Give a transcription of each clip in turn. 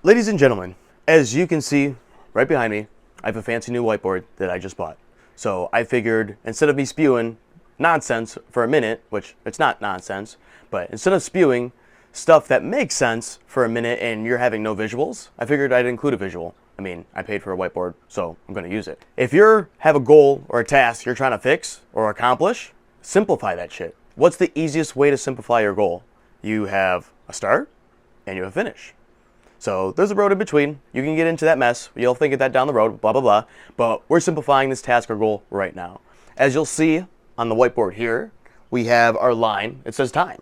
Ladies and gentlemen, as you can see right behind me, I have a fancy new whiteboard that I just bought. So I figured instead of me spewing nonsense for a minute, which it's not nonsense, but instead of spewing stuff that makes sense for a minute and you're having no visuals, I figured I'd include a visual. I mean, I paid for a whiteboard, so I'm going to use it. If you have a goal or a task you're trying to fix or accomplish, simplify that shit. What's the easiest way to simplify your goal? You have a start and you have a finish. So there's a road in between. You can get into that mess. You'll think of that down the road, blah, blah, blah. But we're simplifying this task or goal right now. As you'll see on the whiteboard here, we have our line. It says time.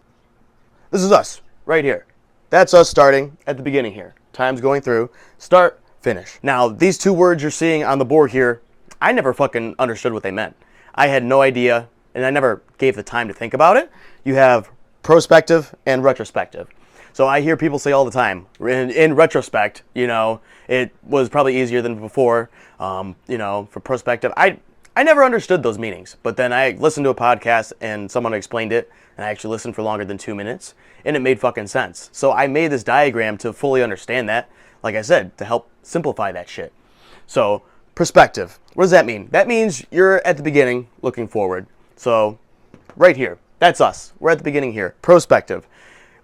This is us right here. That's us starting at the beginning here. Time's going through. Start, finish. Now, these two words you're seeing on the board here, I never fucking understood what they meant. I had no idea, and I never gave the time to think about it. You have prospective and retrospective. So I hear people say all the time, in retrospect, it was probably easier than before, for prospective. I never understood those meanings, but then I listened to a podcast and someone explained it, and I actually listened for longer than 2 minutes, and it made fucking sense. So I made this diagram to fully understand that, like I said, to help simplify that shit. So perspective, what does that mean? That means you're at the beginning looking forward. So right here, that's us. We're at the beginning here. Prospective.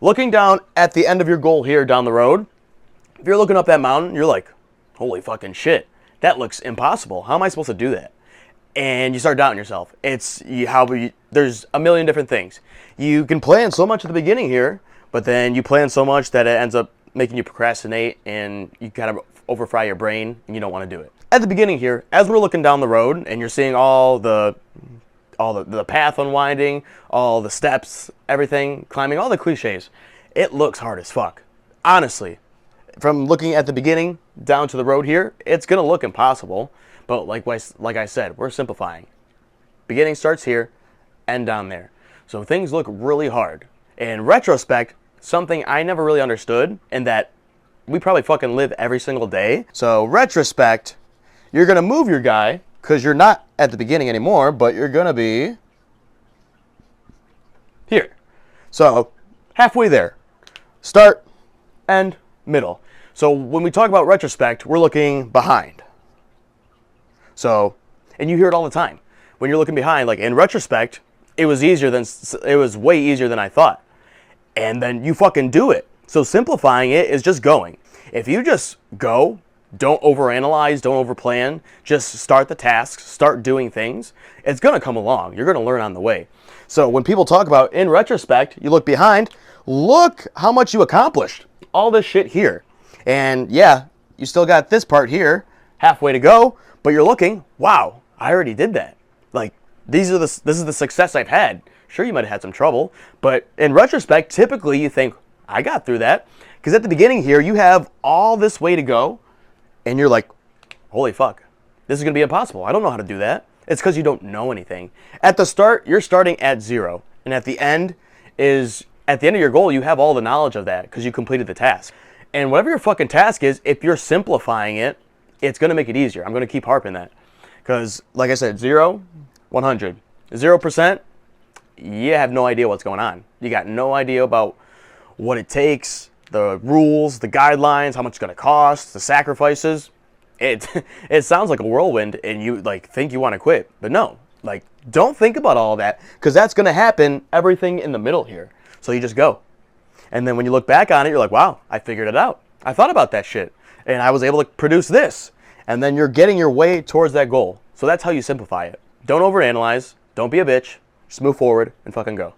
Looking down at the end of your goal here down the road, if you're looking up that mountain, you're like, holy fucking shit, that looks impossible. How am I supposed to do that? And you start doubting yourself. There's a million different things. You can plan so much at the beginning here, but then you plan so much that it ends up making you procrastinate and you kind of overfry your brain and you don't want to do it. At the beginning here, as we're looking down the road and you're seeing all the path unwinding, all the steps, everything, climbing, all the cliches, it looks hard as fuck. Honestly, from looking at the beginning down to the road here, it's going to look impossible. But like I said, we're simplifying. Beginning starts here, end down there. So things look really hard. In retrospect, something I never really understood and that we probably fucking live every single day. So retrospect, you're going to move your guy because you're not at the beginning anymore, but you're going to be here. So halfway there. Start, end, middle. So when we talk about retrospect, we're looking behind. So, and you hear it all the time. When you're looking behind, like in retrospect, it was way easier than I thought. And then you fucking do it. So simplifying it is just going. If you just go, don't overanalyze, don't overplan, just start the tasks, start doing things, it's going to come along. You're going to learn on the way. So when people talk about in retrospect, you look behind, look how much you accomplished. All this shit here. And yeah, you still got this part here, halfway to go, but you're looking, wow, I already did that. Like, this is the success I've had. Sure, you might have had some trouble, but in retrospect, typically you think, I got through that. Because at the beginning here, you have all this way to go, and you're like, holy fuck, this is going to be impossible. I don't know how to do that. It's because you don't know anything. At the start, you're starting at 0. And at the end of your goal, you have all the knowledge of that because you completed the task. And whatever your fucking task is, if you're simplifying it, it's going to make it easier. I'm going to keep harping that. Because, like I said, 0, 100. 0%, you have no idea what's going on. You got no idea about what it takes, the rules, the guidelines, how much it's going to cost, the sacrifices. It sounds like a whirlwind and you think you want to quit. But no, don't think about all that because that's going to happen everything in the middle here. So you just go. And then when you look back on it, you're like, wow, I figured it out. I thought about that shit and I was able to produce this. And then you're getting your way towards that goal. So that's how you simplify it. Don't overanalyze. Don't be a bitch. Just move forward and fucking go.